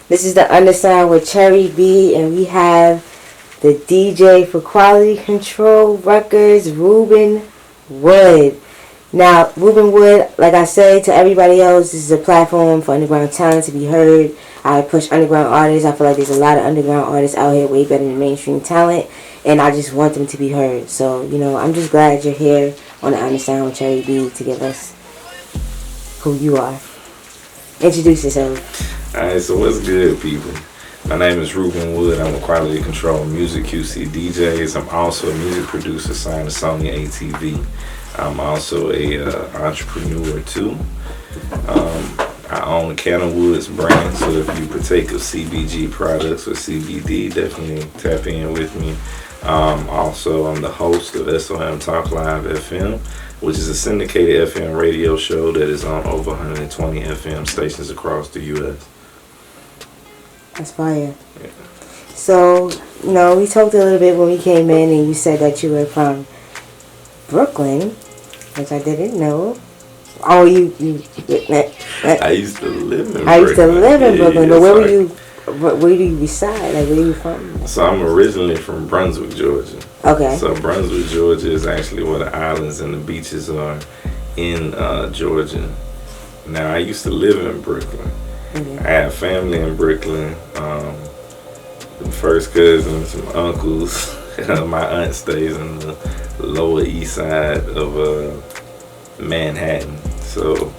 This is the Undersound with Cherri B, and we have the DJ for Quality Control Records, Ruben Wood. Now, Ruben Wood, like I say to everybody else, this is a platform for underground talent to be heard. I push underground artists. I feel like there's a lot of underground artists out here way better than mainstream talent, and I just want them to be heard. So, I'm just glad you're here on the Undersound with Cherri B to give us who you are. Introduce yourself. Alright, so what's good, people? My name is Ruben Wood. I'm a Quality Control Music QC DJs. I'm also a music producer signed to Sony ATV. I'm also a entrepreneur too. I own Cannon Woods brand, so if you partake of CBG products or CBD, definitely tap in with me. Also, I'm the host of SOM Talk Live FM, which is a syndicated FM radio show that is on over 120 FM stations across the U.S. That's fire. Yeah. So, we talked a little bit when we came in, and you said that you were from Brooklyn, which I didn't know. Oh, you I used to live in Brooklyn. But where do you reside? Like, where are you from? So I'm originally from Brunswick, Georgia. Okay. So Brunswick, Georgia is actually where the islands and the beaches are in Georgia. Now, I used to live in Brooklyn. Mm-hmm. I have family in Brooklyn. First cousins, some uncles. My aunt stays in the Lower East Side of Manhattan. So,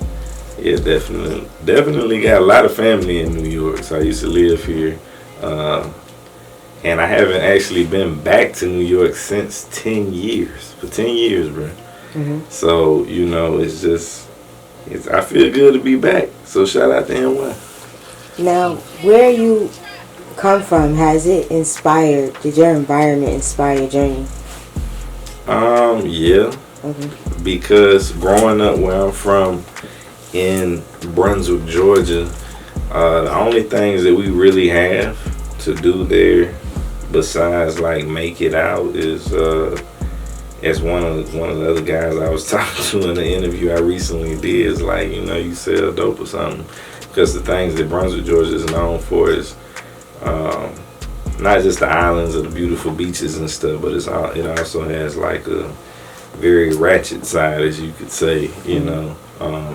yeah, definitely got a lot of family in New York. So I used to live here. And I haven't actually been back to New York since 10 years. For 10 years, bro. Mm-hmm. So, I feel good to be back. So shout out to NY. Now, where you come from, did your environment inspire your journey? Yeah. Okay. Because growing up where I'm from in Brunswick, Georgia, the only things that we really have to do there besides like make it out is as one of the other guys I was talking to in the interview I recently did is like, you sell dope or something. Because the things that Brunswick, Georgia is known for is not just the islands or the beautiful beaches and stuff, but it also has like a very ratchet side, as you could say,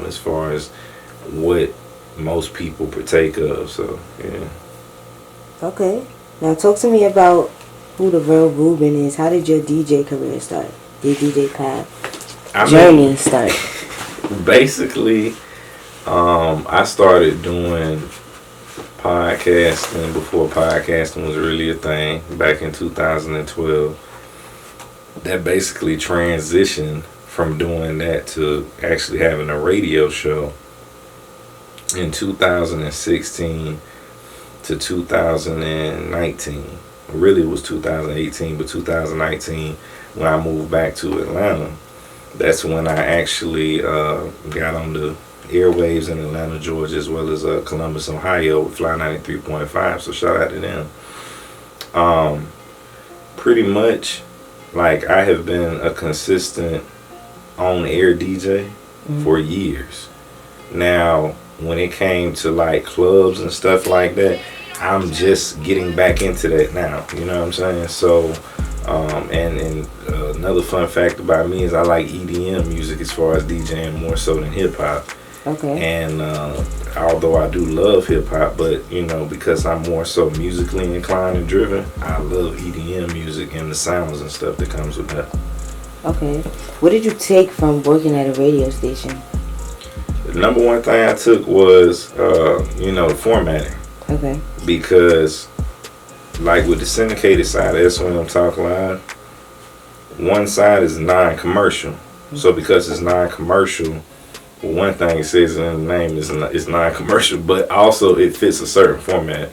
as far as what most people partake of. So, yeah. Okay. Now talk to me about who the real Ruben is. How did your DJ career start? Your DJ path journey start? Basically, I started doing podcasting before podcasting was really a thing back in 2012. That basically transitioned from doing that to actually having a radio show in 2016 to 2019. Really it was 2018, but 2019 when I moved back to Atlanta, that's when I actually got on the airwaves in Atlanta, Georgia, as well as Columbus, Ohio with Fly 93.5. So shout out to them. Pretty much, like, I have been a consistent on-air DJ for years. Now, when it came to like clubs and stuff like that, I'm just getting back into that now. You know what I'm saying? So, and another fun fact about me is I like EDM music as far as DJing more so than hip hop. Okay. And although I do love hip hop, but because I'm more so musically inclined and driven, I love EDM music and the sounds and stuff that comes with that. Okay. What did you take from working at a radio station? The number one thing I took was, the formatting. Okay. Because, like with the syndicated side, that's when I'm talking live. One side is non-commercial. Mm-hmm. So because it's non-commercial, one thing it says in the name is it's non-commercial, but also it fits a certain format.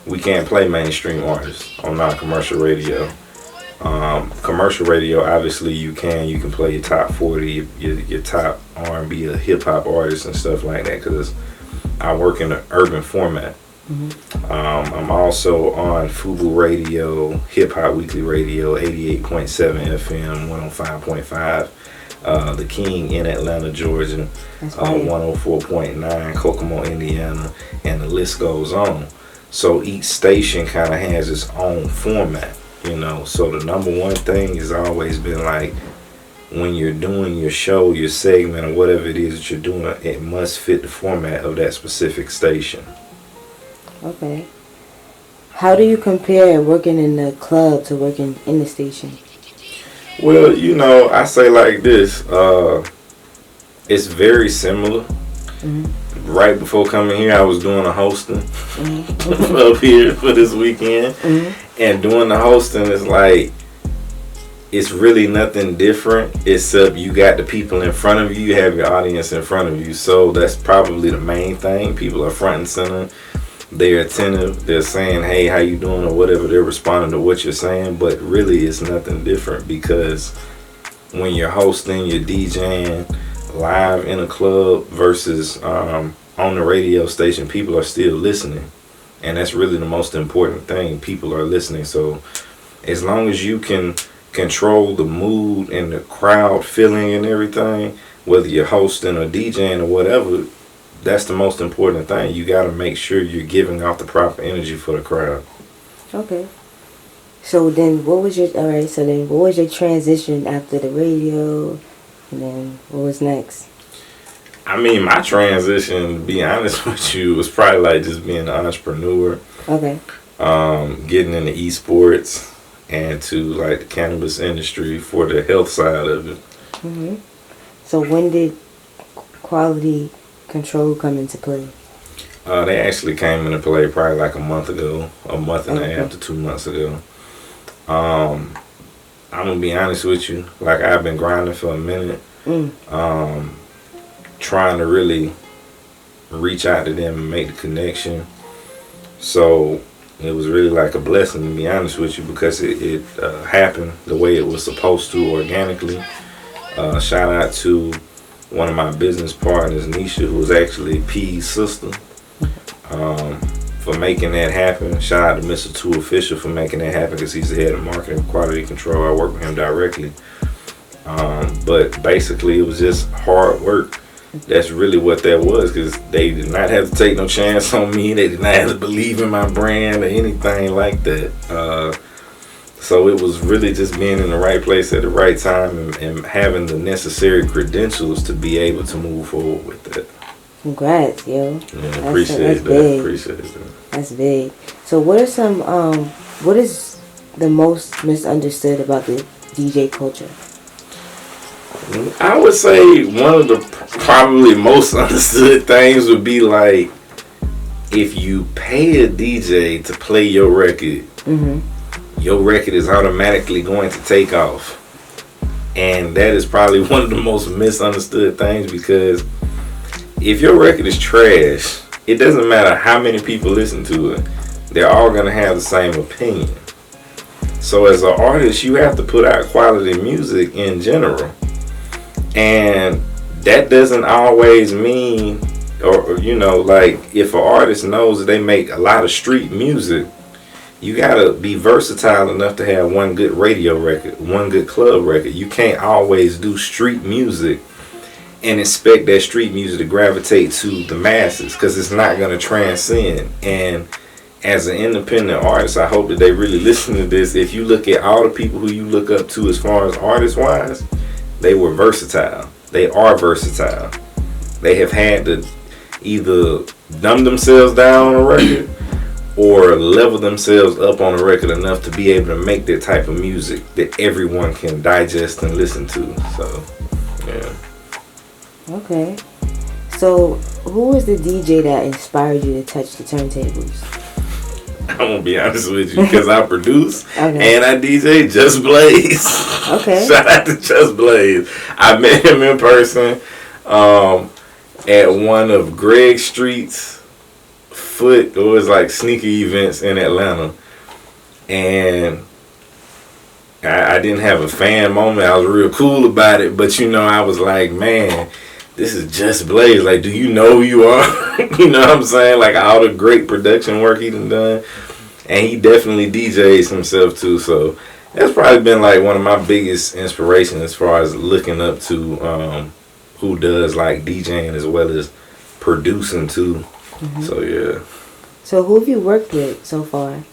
We can't play mainstream artists on non-commercial radio. Commercial radio, obviously you can play your top 40, your top R&B or hip hop artists and stuff like that, because I work in an urban format. Mm-hmm. I'm also on FUBU Radio, Hip Hop Weekly Radio, 88.7 FM, 105.5, The King in Atlanta, Georgia, 104.9, Kokomo, Indiana, and the list goes on. So each station kind of has its own format, you know. So the number one thing has always been like, when you're doing your show, your segment, or whatever it is that you're doing, it must fit the format of that specific station. Okay. How do you compare working in the club to working in the station? Well, you know, I say like this, it's very similar. Right before coming here, I was doing a hosting up here for this weekend. And doing the hosting is like, it's really nothing different except you got the people in front of you, you have your audience in front of you. So that's probably the main thing. People are front and center. They're attentive. They're saying, hey, how you doing, or whatever. They're responding to what you're saying. But really, it's nothing different, because when you're hosting, you're DJing live in a club versus on the radio station, people are still listening. And that's really the most important thing. People are listening. So as long as you can control the mood and the crowd feeling and everything, whether you're hosting or DJing or whatever, that's the most important thing. You got to make sure you're giving off the proper energy for the crowd. Okay. So then what was your transition after the radio, and then what was next? I mean, my transition, to be honest with you, was probably like just being an entrepreneur. Okay. Getting into esports and to like the cannabis industry for the health side of it. So when did quality control come into play? They actually came into play probably like a month ago, a month and a half to 2 months ago. I'm gonna be honest with you, like I've been grinding for a minute, trying to really reach out to them and make the connection. So it was really like a blessing, to be honest with you, because it happened the way it was supposed to, organically. Shout out to one of my business partners, Nisha, who was actually P's sister, for making that happen. Shout out to Mr. 2 Official for making that happen, because he's the head of marketing and quality control. I work with him directly. But basically it was just hard work. That's really what that was, because they did not have to take no chance on me. They did not have to believe in my brand or anything like that. So it was really just being in the right place at the right time and having the necessary credentials to be able to move forward with that. Congrats, yo. Yeah, appreciate that. That's big. So what is the most misunderstood about the DJ culture? I would say one of the probably most understood things would be like, if you pay a DJ to play your record, your record is automatically going to take off. And that is probably one of the most misunderstood things, because if your record is trash, it doesn't matter how many people listen to it, they're all going to have the same opinion. So as an artist, you have to put out quality music in general. And that doesn't always mean, or you know, like if an artist knows that they make a lot of street music, you gotta be versatile enough to have one good radio record, one good club record. You can't always do street music and expect that street music to gravitate to the masses, because it's not gonna transcend. And as an independent artist, I hope that they really listen to this. If you look at all the people who you look up to as far as artist wise, they were versatile. They are versatile. They have had to either dumb themselves down on a record or level themselves up on a record enough to be able to make that type of music that everyone can digest and listen to. So, yeah. Okay. So, who was the DJ that inspired you to touch the turntables? I'm gonna be honest with you, because I produce Okay. and I DJ Just Blaze. Okay. Shout out to Just Blaze. I met him in person at one of Greg Street's it was like sneaker events in Atlanta, and I didn't have a fan moment. I was real cool about it, but you know, I was like, man, this is Just Blaze. Like, do you know who you are? You know what I'm saying? Like, all the great production work he done, and he definitely DJs himself too. So that's probably been like one of my biggest inspirations as far as looking up to who does like DJing as well as producing too. So yeah. So who have you worked with so far?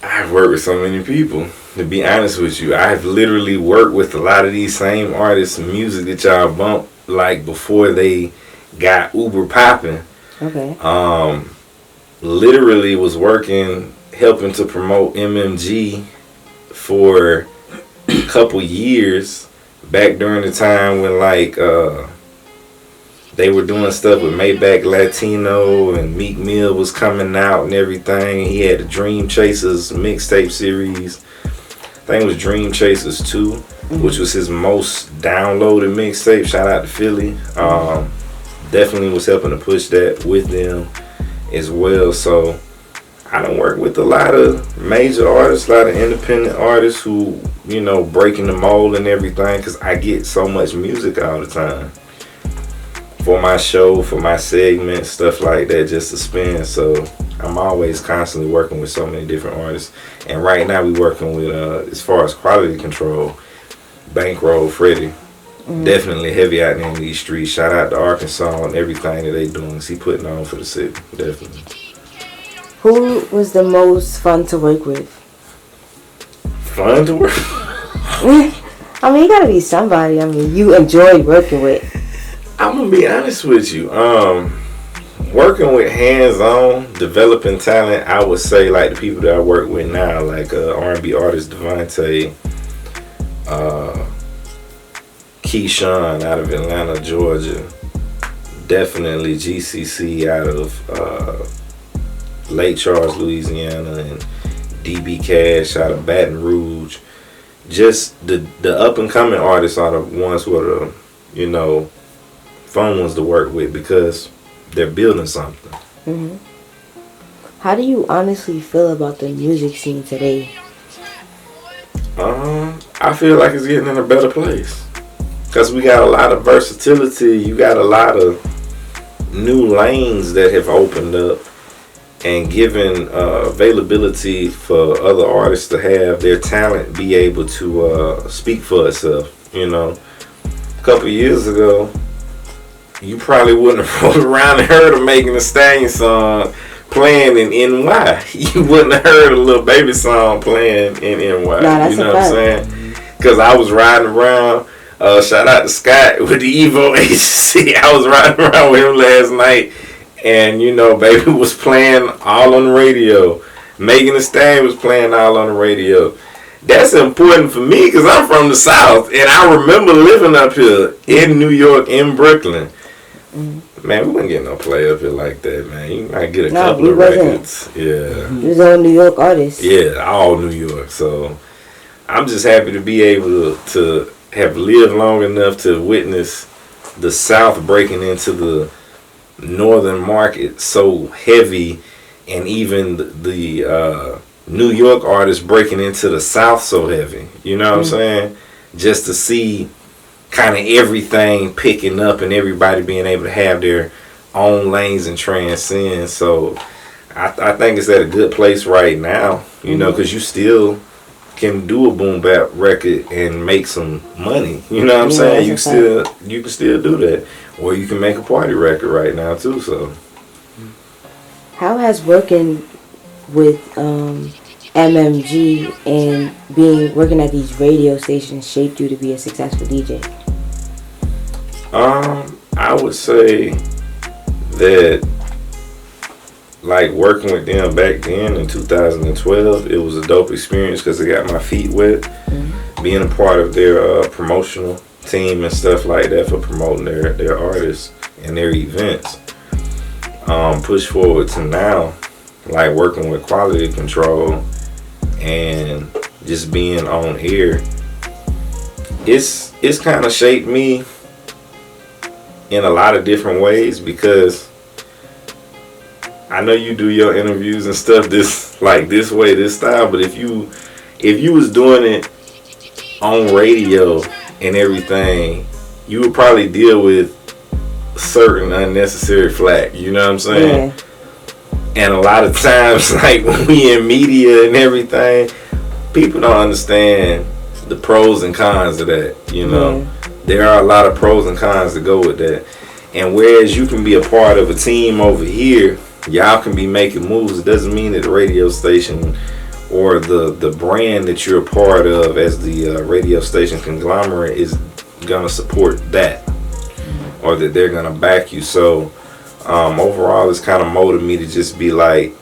I've worked with so many people. To be honest with you, I've literally worked with a lot of these same artists and music that y'all bump like before they got uber popping. Okay. Literally was working, helping to promote MMG for a couple years back during the time when like they were doing stuff with Maybach Latino and Meek Mill was coming out and everything. He had the Dream Chasers mixtape series. I think it was Dream Chasers 2, which was his most downloaded mixtape. Shout out to Philly. Definitely was helping to push that with them as well. So I done worked with a lot of major artists, a lot of independent artists who, you know, breaking the mold and everything, because I get so much music all the time for my show, for my segment, stuff like that, just to spin. So I'm always constantly working with so many different artists. And right now we working with, as far as quality control, Bankroll, Freddie. Definitely heavy out there in these streets. Shout out to Arkansas and everything that they doing. He putting on for the city, definitely. Who was the most fun to work with? Fun to work? I mean, you gotta be somebody. I mean, you enjoy working with. I'm gonna be honest with you. Working with hands-on, developing talent, I would say like the people that I work with now, like R&B artist Devontae, Keyshawn out of Atlanta, Georgia. Definitely GCC out of Lake Charles, Louisiana, and DB Cash out of Baton Rouge. Just the up and coming artists are the ones who are the, you know, fun ones to work with because they're building something. Mm-hmm. How do you honestly feel about the music scene today? I feel like it's getting in a better place. Because we got a lot of versatility. You got a lot of new lanes that have opened up and given availability for other artists to have their talent be able to speak for itself. You know, a couple years ago, you probably wouldn't have rolled around and heard a Megan Thee Stallion song playing in NY. You wouldn't have heard a Lil Baby song playing in NY. Nah, you know what I'm saying? Because I was riding around. Shout out to Scott with the Evo agency. I was riding around with him last night, and you know, Baby was playing all on the radio. Megan Thee Stallion was playing all on the radio. That's important for me because I'm from the South, and I remember living up here in New York, in Brooklyn. Man, we wouldn't get no play up here like that, man. You might get a couple of records. Yeah. You was all New York artists. Yeah, all New York. So I'm just happy to be able to have lived long enough to witness the South breaking into the northern market so heavy, and even the New York artists breaking into the South so heavy. You know what I'm saying? Just to see kind of everything picking up and everybody being able to have their own lanes and transcend. So I think it's at a good place right now, you know, because you still can do a boom bap record and make some money. You know what I'm saying? You can still do that, or you can make a party record right now too. So, how has working with MMG and working at these radio stations shaped you to be a successful DJ? I would say that, like, working with them back then in 2012, it was a dope experience because it got my feet wet. Being a part of their promotional team and stuff like that for promoting their artists and their events. Push forward to now, like working with quality control and just being on air. It's kind of shaped me in a lot of different ways because I know you do your interviews and stuff this way, this style, but if you was doing it on radio and everything, you would probably deal with certain unnecessary flack, you know what I'm saying? Yeah. And a lot of times, like when we in media and everything, people don't understand the pros and cons of that, you know? Yeah. There are a lot of pros and cons that go with that. And whereas you can be a part of a team over here y'all can be making moves. It doesn't mean that the radio station or the brand that you're a part of as the radio station conglomerate is gonna support that, or that they're gonna back you. So overall, it's kind of molded me to just be like,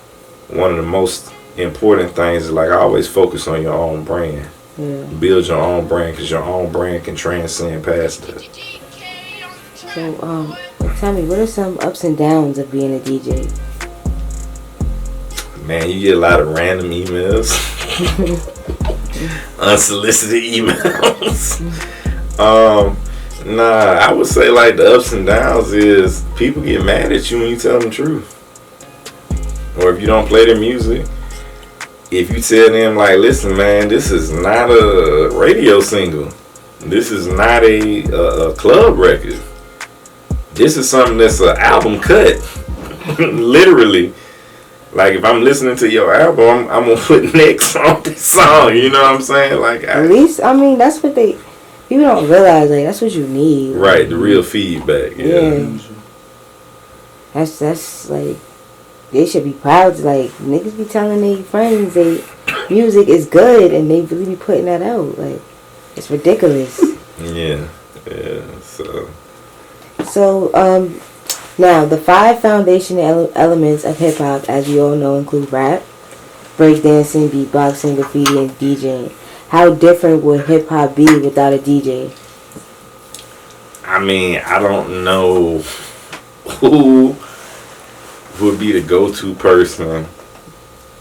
one of the most important things is like, always focus on your own brand. Yeah. Build your own brand, because your own brand can transcend past that. So tell me, what are some ups and downs of being a DJ? Man, you get a lot of random emails, unsolicited emails. Nah, I would say like the ups and downs is people get mad at you when you tell them the truth, or if you don't play their music. If you tell them like, listen, man, this is not a radio single, this is not a club record, this is something that's an album cut, literally. Like, if I'm listening to your album, I'm gonna put next on this song. You know what I'm saying? Like, at least, I mean, that's what people don't realize. Like, that's what you need. Right, the real feedback. Yeah. That's like, they should be proud. Like, niggas be telling their friends they music is good, and they really be putting that out. Like, it's ridiculous. Yeah. So, now, the 5 foundational elements of hip-hop, as you all know, include rap, breakdancing, beatboxing, graffiti, and DJing. How different would hip-hop be without a DJ? I mean, I don't know who would be the go-to person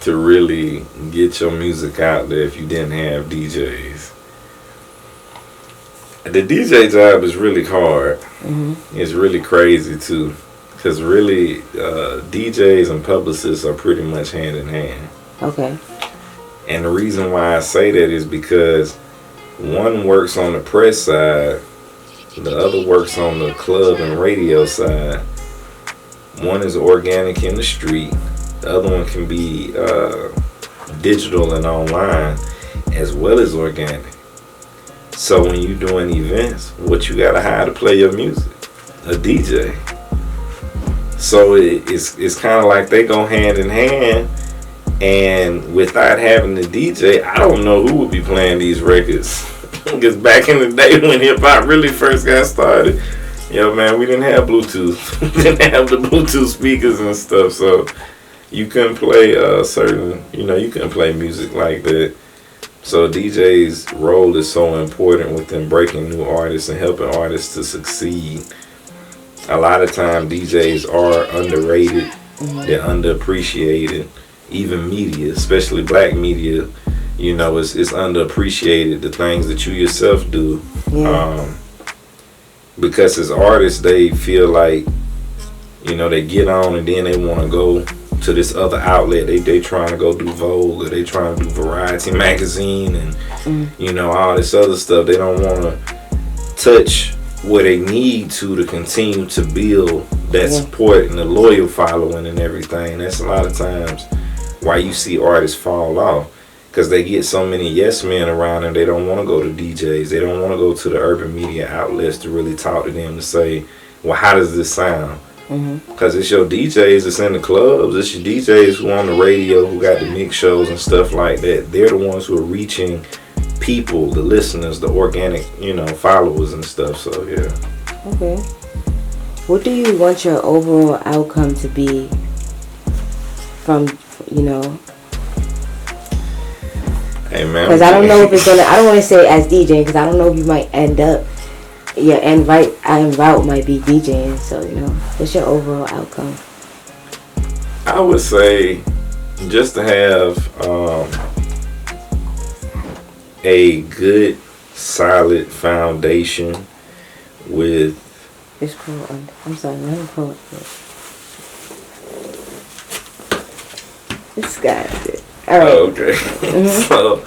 to really get your music out there if you didn't have DJs. The DJ job is really hard. Mm-hmm. It's really crazy too, because really DJs and publicists are pretty much hand in hand. Okay. And the reason why I say that is because one works on the press side, the other works on the club and radio side. One is organic in the street, the other one can be digital and online, as well as organic. So when you're doing events, what you gotta hire to play your music? A DJ. So it's kind of like they go hand in hand. And without having the DJ, I don't know who would be playing these records. Because back in the day when hip hop really first got started, man, we didn't have Bluetooth. We didn't have the Bluetooth speakers and stuff. So you couldn't play you couldn't play music like that. So DJ's role is so important with them breaking new artists and helping artists to succeed. A lot of time DJs are underrated, they're underappreciated. Even media, especially black media, it's underappreciated, the things that you yourself do. Yeah. Because as artists, they feel like, they get on and then they want to go to this other outlet. They trying to go do Vogue, or they trying to do Variety magazine, and all this other stuff. They don't want to touch where they need to continue to build that support and the loyal following and everything. That's a lot of times why you see artists fall off, because they get so many yes men around and they don't want to go to DJs. They don't want to go to the urban media outlets to really talk to them to say, well, how does this sound? Because it's your DJs that's in the clubs, it's your DJs who on the radio, who got the mix shows and stuff like that. They're the ones who are reaching people, the listeners, the organic, followers and stuff. So yeah. Okay. What do you want your overall outcome to be from, Hey man. Because I don't know if it's gonna. I don't want to say as DJing, because I don't know if you might end up. Your end route might be DJing. So what's your overall outcome? I would say just to have a good, solid foundation with. It's cool. I'm sorry. Let me pull it. This guy. All right. Okay. So,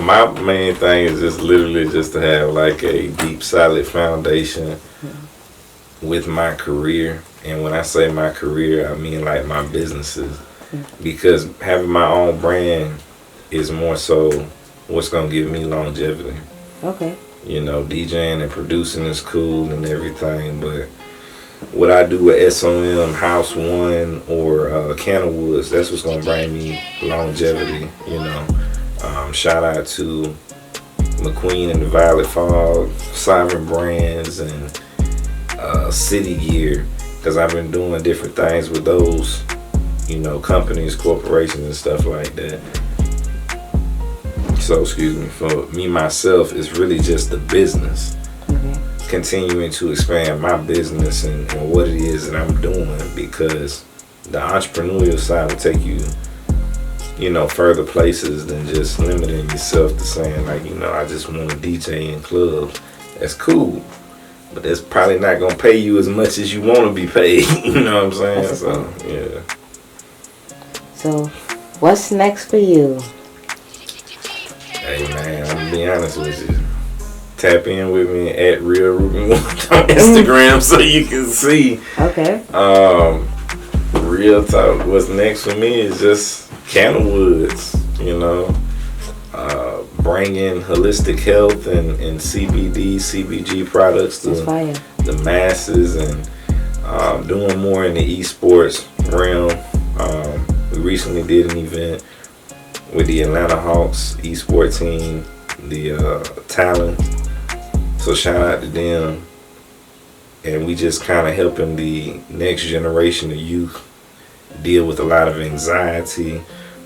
my main thing is just literally just to have like a deep, solid foundation with my career. And when I say my career, I mean like my businesses. Because having my own brand is more so what's going to give me longevity. Okay. DJing and producing is cool and everything, but what I do with SOM, House One, or Can of Woods, that's what's gonna bring me longevity. You know, shout out to McQueen and the Violet Fog, Sovereign Brands, and City Gear, because I've been doing different things with those, you know, companies, corporations, and stuff like that. So, excuse me, for me myself, it's really just the business. Continuing to expand my business and what it is that I'm doing, because the entrepreneurial side will take you, you know, further places than just limiting yourself to saying, like, you know, I just want to DJ in clubs. That's cool, but that's probably not going to pay you as much as you want to be paid. You know what I'm saying? So, yeah. So, what's next for you? Hey, man, I'm going to be honest with you. Tap in with me at RUEBEN on Instagram so you can see. Okay. Real talk. What's next for me is just Can of Woods. You know, bringing holistic health and CBD, CBG products to the masses, and doing more in the esports realm. We recently did an event with the Atlanta Hawks esports team, the Talent. So shout out to them, and we just kind of helping the next generation of youth deal with a lot of anxiety,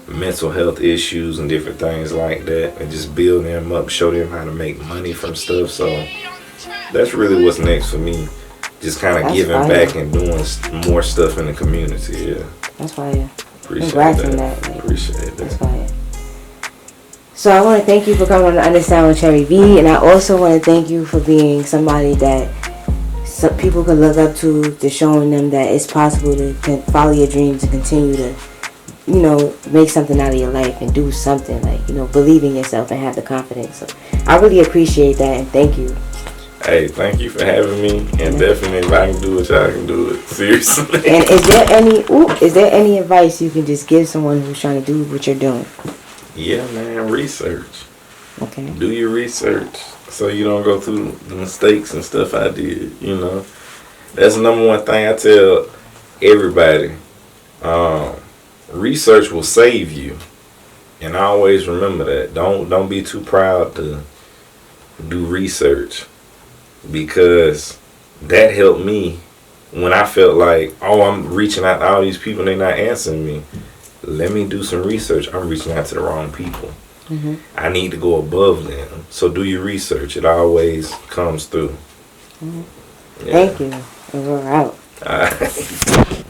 mental health issues, and different things like that, and just build them up, show them how to make money from stuff. So that's really what's next for me, just kind of giving back and doing more stuff in the community. Yeah, that's fire. Appreciate Congrats that. on that. Like, appreciate that. That's fire. So I want to thank you for coming on to Undersound with Cherri B, and I also want to thank you for being somebody that some people can look up to showing them that it's possible to follow your dreams and continue to, you know, make something out of your life and do something, like, you know, believe in yourself and have the confidence. So I really appreciate that, and thank you. Hey, thank you for having me, and definitely if I can do it, y'all can do it. Seriously. And is there any advice you can just give someone who's trying to do what you're doing? Yeah, man, research. Okay. Do your research so you don't go through the mistakes and stuff I did, you know. That's the number one thing I tell everybody. Research will save you. And I always remember that. Don't be too proud to do research, because that helped me when I felt like, oh, I'm reaching out to all these people and they're not answering me. Let me do some research. I'm reaching out to the wrong people. Mm-hmm. I need to go above them. So do your research. It always comes through. Mm-hmm. Yeah. Thank you. And we're out. All right.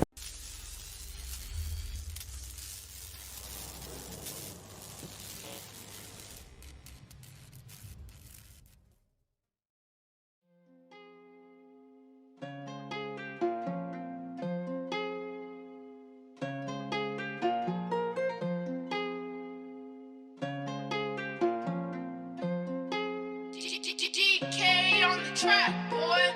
DK on the track, boy.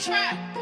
track,